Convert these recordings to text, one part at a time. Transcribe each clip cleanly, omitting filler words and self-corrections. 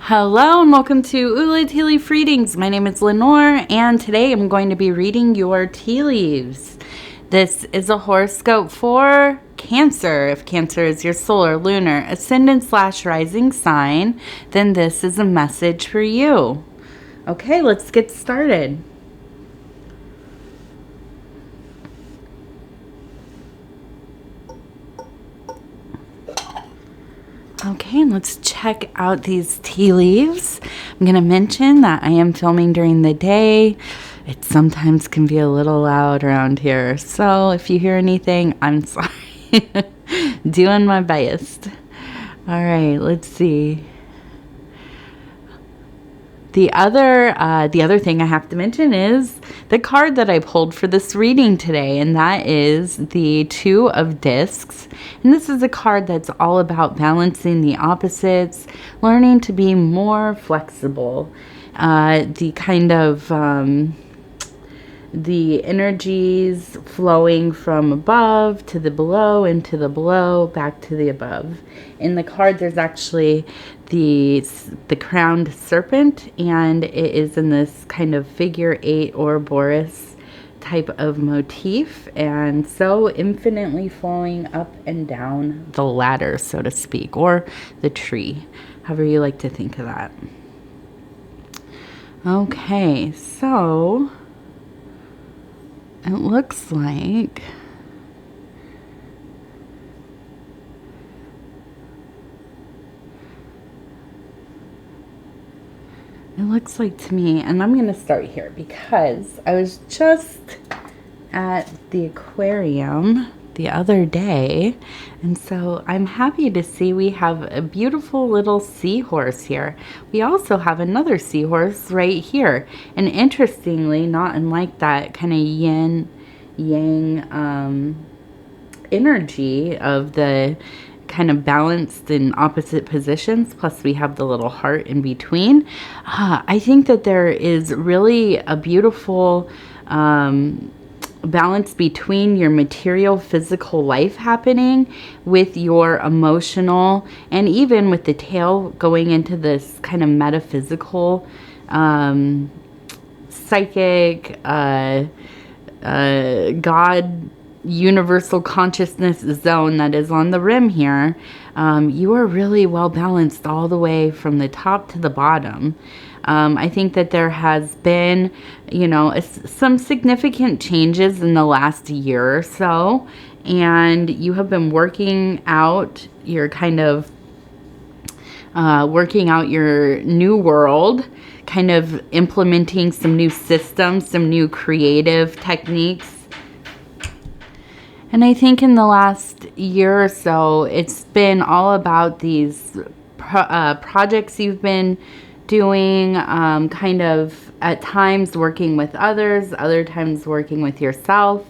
Hello and welcome to Ula Tea Leaf Readings. My name is Lenor and today I'm going to be reading your tea leaves. This is a horoscope for Cancer. If Cancer is your solar, lunar, ascendant / rising sign, then this is a message for you. Okay, let's get started. Okay, let's check out these tea leaves. I'm going to mention that I am filming during the day. It sometimes can be a little loud around here. So if you hear anything, I'm sorry. Doing my best. All right, let's see. The other thing I have to mention is the card that I pulled for this reading today, and that is the Two of Discs. And this is a card that's all about balancing the opposites, learning to be more flexible. The kind of the energies flowing from above to the below and to the below back to the above. In the card there's actually the crowned serpent, and it is in this kind of figure 8 Ouroboros type of motif, and so infinitely flowing up and down the ladder, so to speak, or the tree, however you like to think of that. Okay, so it looks like to me, and I'm going to start here because I was just at the aquarium the other day, and so I'm happy to see we have a beautiful little seahorse here. We also have another seahorse right here, and interestingly, not unlike that kind of yin yang energy of the kind of balanced in opposite positions, plus we have the little heart in between. I think that there is really a beautiful balance between your material physical life happening with your emotional, and even with the tail going into this kind of metaphysical, psychic, God, universal consciousness zone that is on the rim here. You are really well balanced all the way from the top to the bottom. I think that there has been, some significant changes in the last year or so, and you have been working out your working out your new world, kind of implementing some new systems, some new creative techniques. And I think in the last year or so, it's been all about these projects you've been doing, kind of at times working with others, other times working with yourself.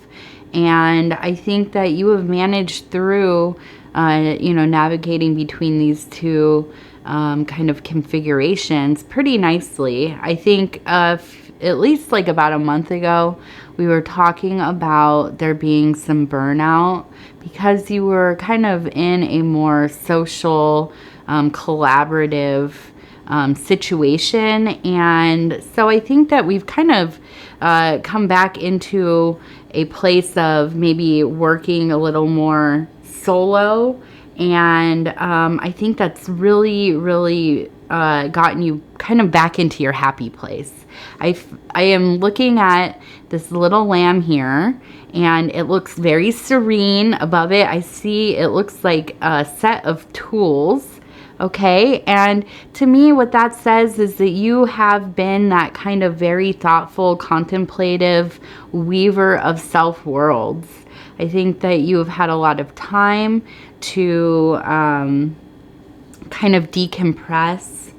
And I think that you have managed through, navigating between these two kind of configurations pretty nicely. I think at least like about a month ago, we were talking about there being some burnout because you were kind of in a more social, collaborative situation. And so I think that we've kind of come back into a place of maybe working a little more solo. And I think that's really, really gotten you kind of back into your happy place. I am looking at this little lamb here, and it looks very serene. Above it, I see it looks like a set of tools. Okay, and to me what that says is that you have been that kind of very thoughtful, contemplative weaver of self-worlds. I think that you have had a lot of time to kind of decompress,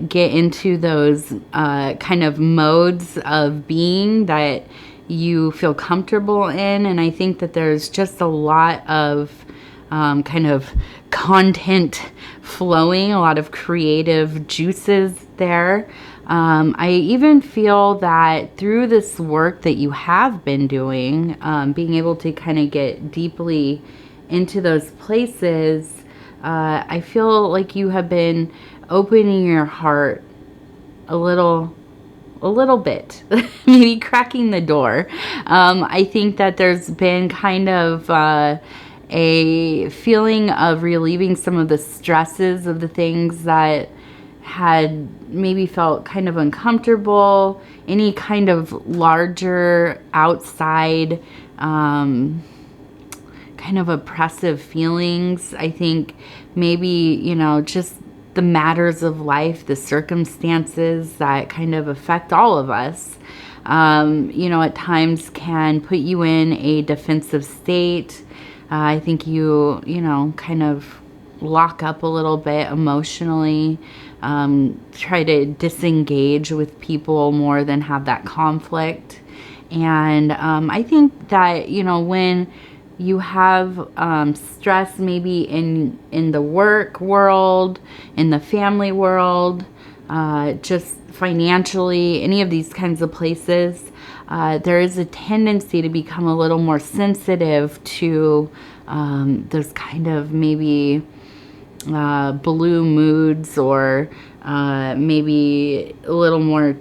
get into those kind of modes of being that you feel comfortable in. And I think that there's just a lot of kind of content flowing, a lot of creative juices there. I even feel that through this work that you have been doing, being able to kind of get deeply into those places, I feel like you have been opening your heart a little bit, maybe cracking the door. I think that there's been kind of a feeling of relieving some of the stresses of the things that had maybe felt kind of uncomfortable, any kind of larger outside kind of oppressive feelings. I think maybe, you know, just the matters of life, the circumstances that kind of affect all of us, you know, at times can put you in a defensive state. I think you know, kind of lock up a little bit emotionally, try to disengage with people more than have that conflict. And I think that, you know, when you have stress maybe in the work world, in the family world, just financially, any of these kinds of places, there is a tendency to become a little more sensitive to those kind of maybe blue moods, or maybe a little more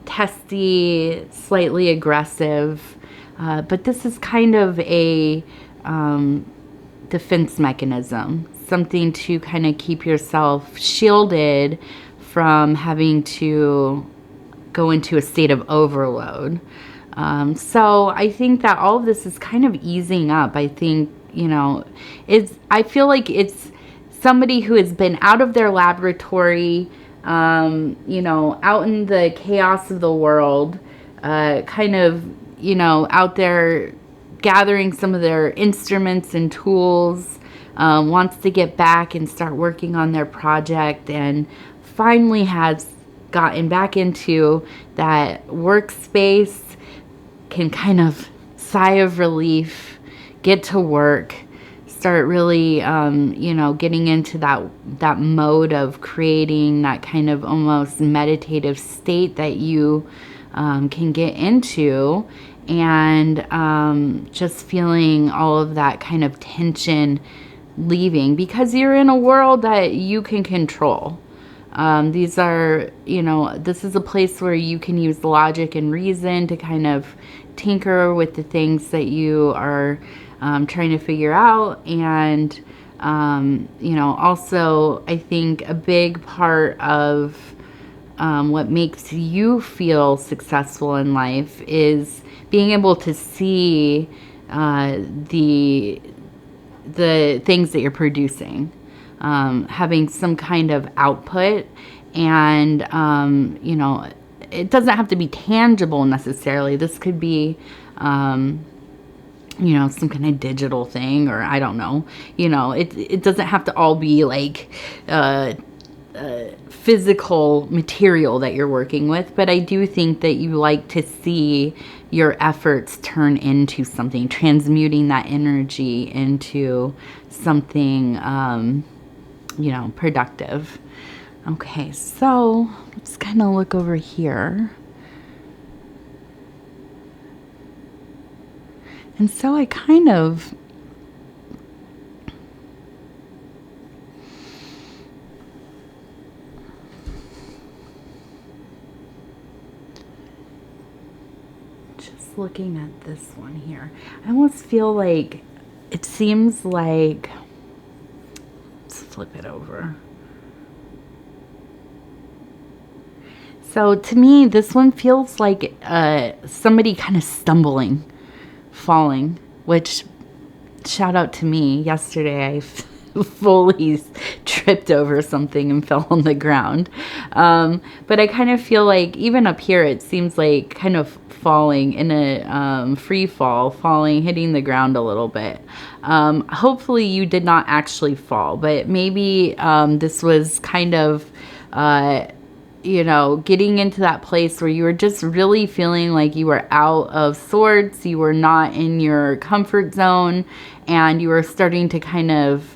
testy, slightly aggressive. But this is kind of a defense mechanism, something to kind of keep yourself shielded from having to go into a state of overload. So I think that all of this is kind of easing up. I think, you know, I feel like it's somebody who has been out of their laboratory, you know, out in the chaos of the world, kind of, you know, out there gathering some of their instruments and tools, wants to get back and start working on their project, and finally has gotten back into that workspace, can kind of sigh of relief, get to work, start really, you know, getting into that mode of creating that kind of almost meditative state that you can get into, and just feeling all of that kind of tension leaving, because you're in a world that you can control. These are, you know, this is a place where you can use logic and reason to kind of tinker with the things that you are trying to figure out. And, you know, also I think a big part of what makes you feel successful in life is being able to see the things that you're producing, having some kind of output. And, you know, it doesn't have to be tangible necessarily. This could be, you know, some kind of digital thing, or I don't know, you know, it doesn't have to all be like physical material that you're working with. But I do think that you like to see your efforts turn into something, transmuting that energy into something, you know, productive. Okay, so let's kind of look over here. And so I kind of just looking at this one here, I almost feel like it seems like, let's flip it over. So to me, this one feels like somebody kind of stumbling, falling, which, shout out to me. Yesterday I fully tripped over something and fell on the ground. But I kind of feel like even up here, it seems like kind of falling in a free fall, falling, hitting the ground a little bit. Hopefully you did not actually fall, but maybe this was kind of you know, getting into that place where you were just really feeling like you were out of sorts, you were not in your comfort zone, and you were starting to kind of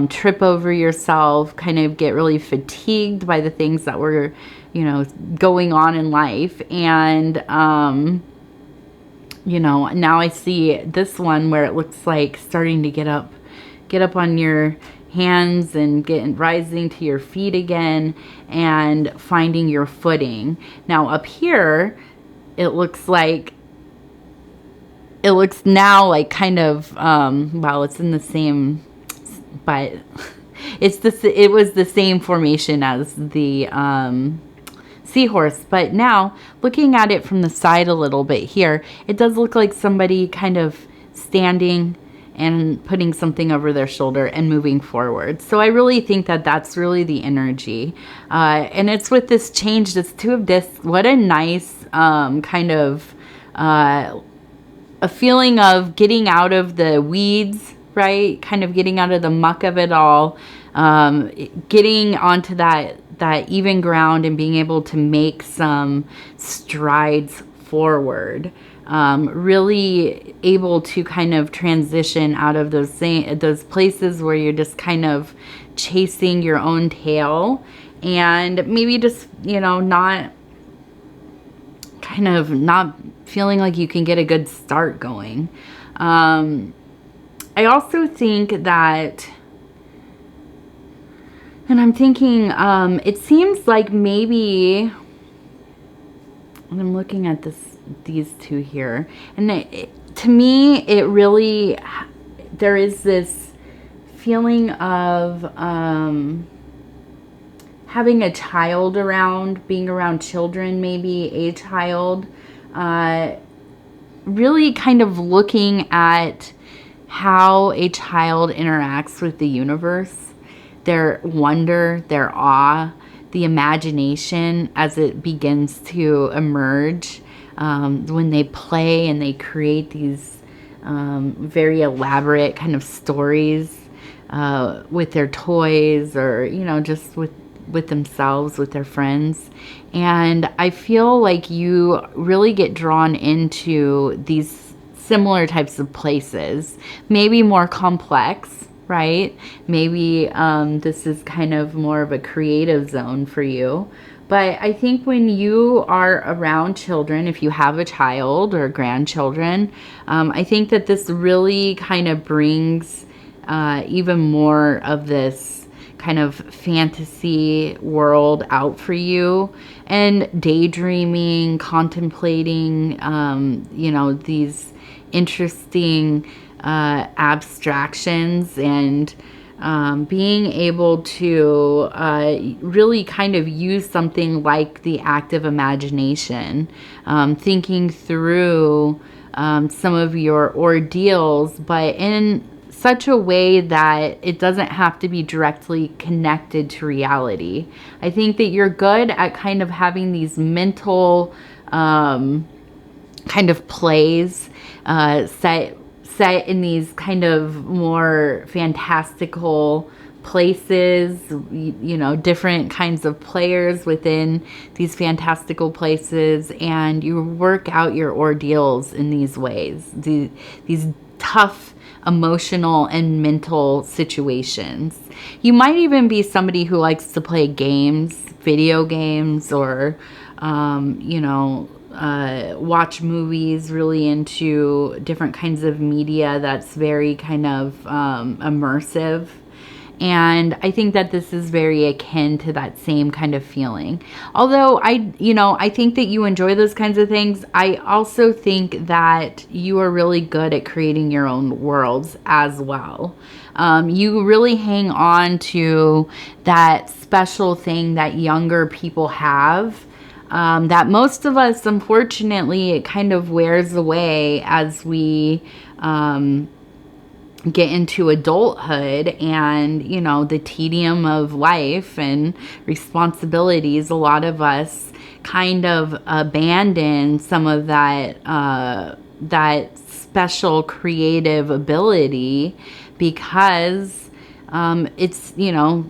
trip over yourself, kind of get really fatigued by the things that were, you know, going on in life. And, you know, now I see this one where it looks like starting to get up on your hands and rising to your feet again and finding your footing. Now up here, it looks now like kind of, well, it's in the same, but it was the same formation as the seahorse. But now looking at it from the side a little bit here, it does look like somebody kind of standing and putting something over their shoulder and moving forward. So I really think that that's really the energy. And it's with this change, this Two of Discs. What a nice kind of a feeling of getting out of the weeds, right? Kind of getting out of the muck of it all, getting onto that even ground and being able to make some strides forward. Really able to kind of transition out of those places where you're just kind of chasing your own tail and maybe just, you know, not feeling like you can get a good start going. I also think that, and I'm thinking, it seems like maybe, and I'm looking at these two here, and to me, it really, there is this feeling of having a child around, being around children, maybe a child, really kind of looking at how a child interacts with the universe, their wonder, their awe, the imagination as it begins to emerge, when they play and they create these very elaborate kind of stories with their toys, or, you know, just with themselves, with their friends. And I feel like you really get drawn into these similar types of places, maybe more complex, right? Maybe this is kind of more of a creative zone for you. But I think when you are around children, if you have a child or grandchildren, I think that this really kind of brings even more of this kind of fantasy world out for you, and daydreaming, contemplating, you know, these interesting abstractions, and being able to really kind of use something like the active imagination, thinking through some of your ordeals, but in such a way that it doesn't have to be directly connected to reality. I think that you're good at kind of having these mental kind of plays set in these kind of more fantastical places, you know, different kinds of players within these fantastical places, and you work out your ordeals in these ways, these tough emotional and mental situations. You might even be somebody who likes to play games, video games, or you know, watch movies, really into different kinds of media that's very kind of immersive. And I think that this is very akin to that same kind of feeling. Although I think that you enjoy those kinds of things, I also think that you are really good at creating your own worlds as well. You really hang on to that special thing that younger people have, that most of us, unfortunately, it kind of wears away as we get into adulthood, and, you know, the tedium of life and responsibilities. A lot of us kind of abandon some of that special creative ability because it's, you know,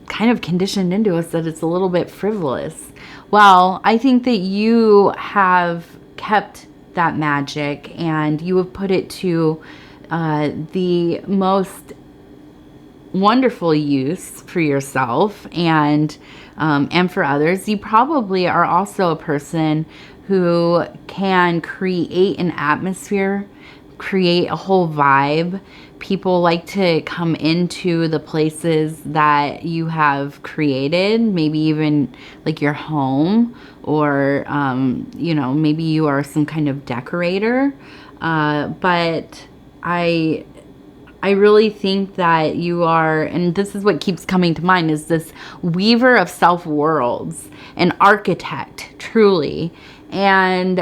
kind of conditioned into us that it's a little bit frivolous. Well, I think that you have kept that magic, and you have put it to the most wonderful use for yourself and for others. You probably are also a person who can create an atmosphere, create a whole vibe. people like to come into the places that you have created, maybe even like your home, or, maybe you are some kind of decorator. But I really think that you are, and this is what keeps coming to mind, is this weaver of self-worlds, an architect, truly. And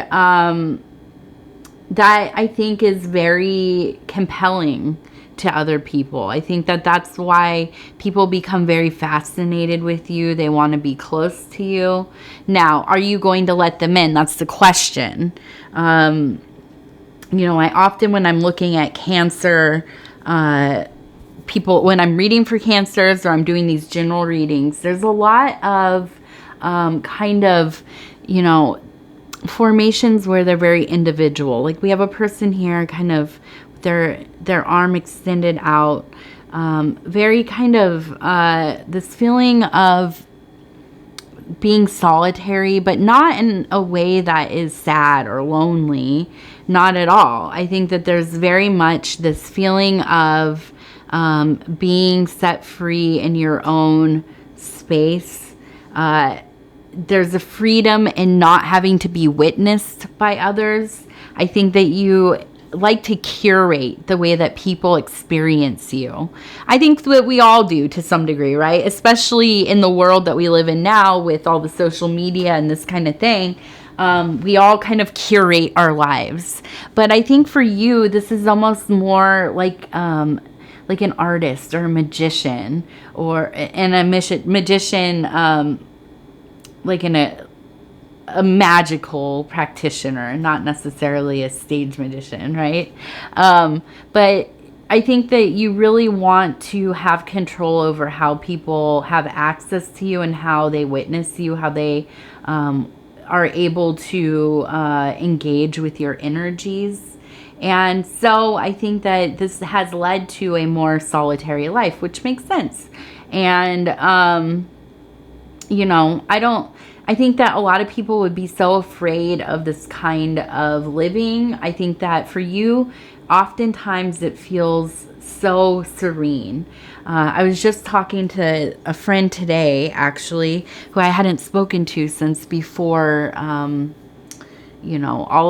that I think is very compelling to other people. I think that that's why people become very fascinated with you. They want to be close to you. Now, are you going to let them in? That's the question. I often, when I'm looking at Cancer, people, when I'm reading for Cancers or I'm doing these general readings, there's a lot of formations where they're very individual. Like we have a person here kind of their arm extended out, very kind of this feeling of being solitary, but not in a way that is sad or lonely. Not at all. I think that there's very much this feeling of being set free in your own space. There's a freedom in not having to be witnessed by others. I think that you like to curate the way that people experience you. I think that we all do to some degree, right? Especially in the world that we live in now with all the social media and this kind of thing. We all kind of curate our lives. But I think for you, this is almost more like an artist or a magician, and a magician, like in a magical practitioner, not necessarily a stage magician, right? But I think that you really want to have control over how people have access to you and how they witness you, how they are able to engage with your energies. And so I think that this has led to a more solitary life, which makes sense. And, I think that a lot of people would be so afraid of this kind of living. I think that for you, oftentimes it feels so serene. I was just talking to a friend today, actually, who I hadn't spoken to since before, all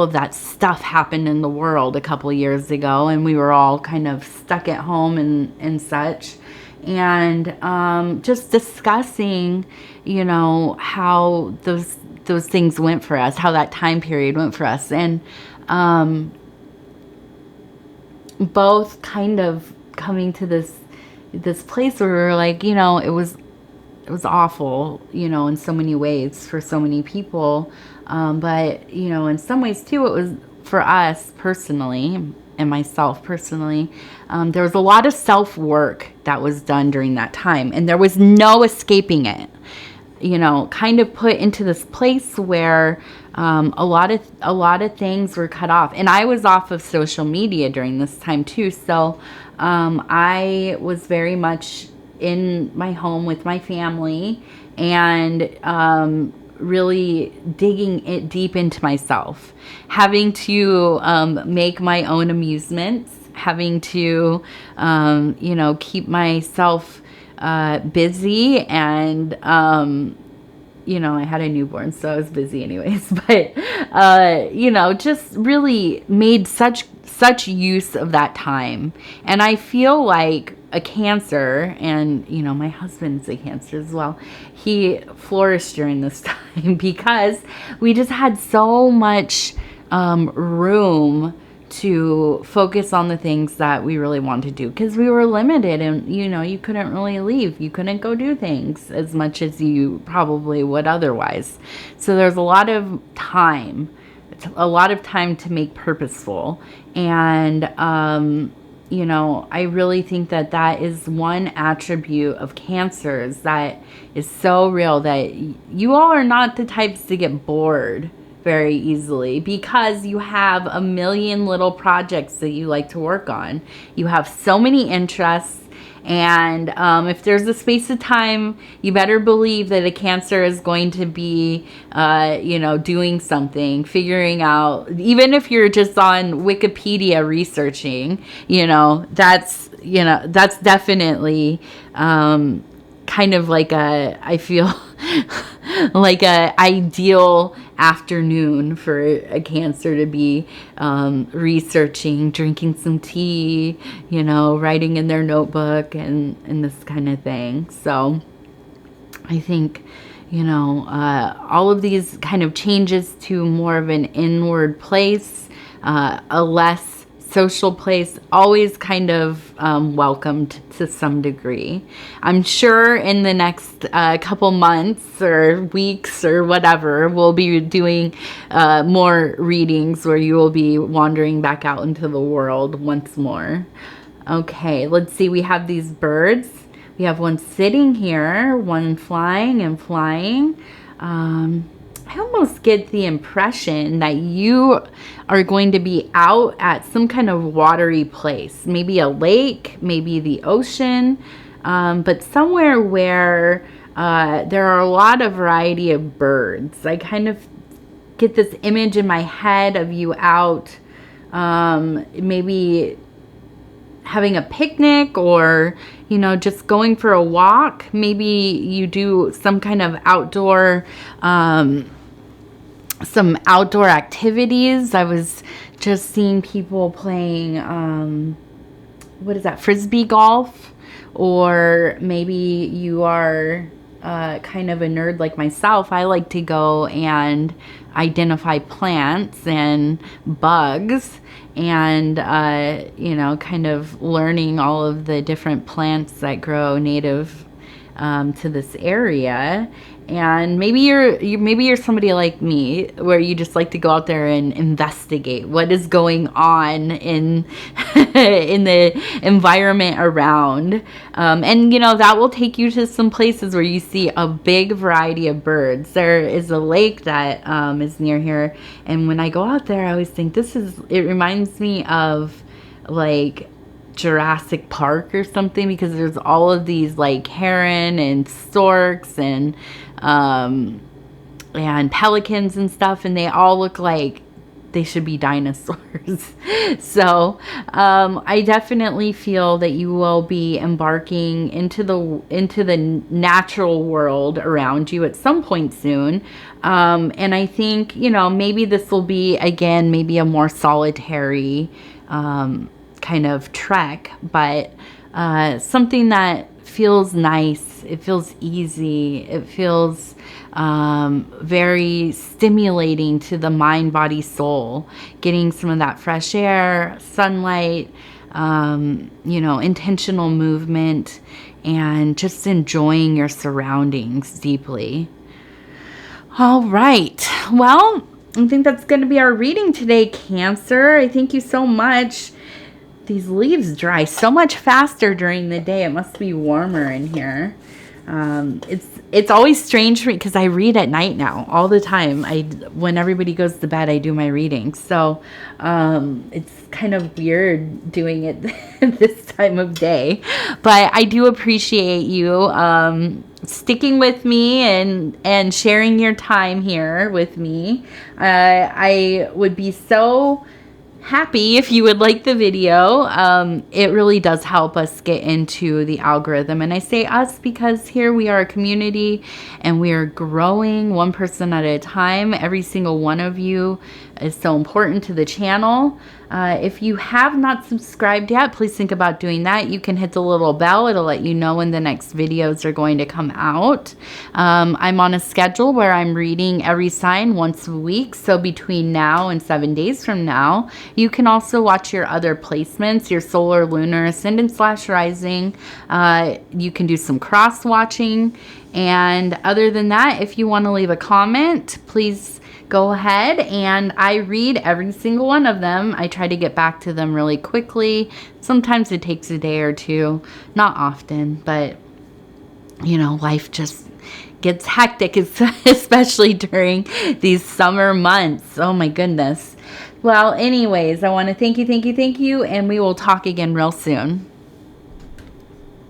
of that stuff happened in the world a couple years ago, and we were all kind of stuck at home and such. And just discussing, how those things went for us, how that time period went for us. And both kind of coming to this place where we were like, it was awful, in so many ways for so many people. But, in some ways too, it was for us personally, and myself personally, there was a lot of self-work that was done during that time, and there was no escaping it. Kind of put into this place where a lot of things were cut off, and I was off of social media during this time too. So I was very much in my home with my family, and really digging it deep into myself, having to make my own amusements, having to keep myself busy, and I had a newborn, so I was busy anyways, but just really made such use of that time. And I feel like a Cancer, and my husband's a Cancer as well, he flourished during this time because we just had so much room to focus on the things that we really wanted to do, because we were limited, and you couldn't really leave, you couldn't go do things as much as you probably would otherwise. So there's a lot of time to make purposeful. And I really think that is one attribute of Cancers that is so real, that you all are not the types to get bored very easily, because you have a million little projects that you like to work on. You have so many interests, And if there's a space of time, you better believe that a Cancer is going to be, doing something, figuring out, even if you're just on Wikipedia researching, that's definitely kind of like I feel like a ideal afternoon for a Cancer to be researching, drinking some tea, writing in their notebook and this kind of thing. So I think, all of these kind of changes to more of an inward place, a less social place, always kind of welcomed to some degree. I'm sure in the next couple months or weeks or whatever, we'll be doing more readings where you will be wandering back out into the world once more. Okay, let's see. We have these birds. We have one sitting here, one flying and flying. I almost get the impression that you are going to be out at some kind of watery place, maybe a lake, maybe the ocean, but somewhere where there are a lot of variety of birds. I kind of get this image in my head of you out, maybe having a picnic or, just going for a walk. Maybe you do some kind of outdoor activities. I was just seeing people playing, frisbee golf, or maybe you are kind of a nerd like myself. I like to go and identify plants and bugs and, kind of learning all of the different plants that grow native to this area. And maybe you're somebody like me, where you just like to go out there and investigate what is going on in in the environment around, and that will take you to some places where you see a big variety of birds. There is a lake that is near here, and when I go out there, I always think it reminds me of like Jurassic Park or something, because there's all of these like heron and storks and pelicans and stuff, and they all look like they should be dinosaurs. So I definitely feel that you will be embarking into the natural world around you at some point soon, and I think maybe this will be again maybe a more solitary kind of trek, but something that feels nice. It feels easy. It feels very stimulating to the mind, body, soul. Getting some of that fresh air, sunlight, intentional movement, and just enjoying your surroundings deeply. All right. Well, I think that's going to be our reading today, Cancer. I thank you so much. These leaves dry so much faster during the day. It must be warmer in here. It's always strange for me because I read at night now all the time. When everybody goes to bed, I do my reading. So it's kind of weird doing it this time of day. But I do appreciate you sticking with me and sharing your time here with me. I would be so happy if you would like the video. It really does help us get into the algorithm, and I say us because here we are a community and we are growing one person at a time. Every single one of you is so important to the channel. If you have not subscribed yet, please think about doing that. You can hit the little bell. It'll let you know when the next videos are going to come out. I'm on a schedule where I'm reading every sign once a week. So between now and 7 days from now, you can also watch your other placements, your solar, lunar, ascendant / rising. You can do some cross watching. And other than that, if you want to leave a comment, please go ahead, and I read every single one of them. I try to get back to them really quickly. Sometimes it takes a day or two, not often, but life just gets hectic, especially during these summer months. Oh my goodness. Well, anyways, I want to thank you, and we will talk again real soon.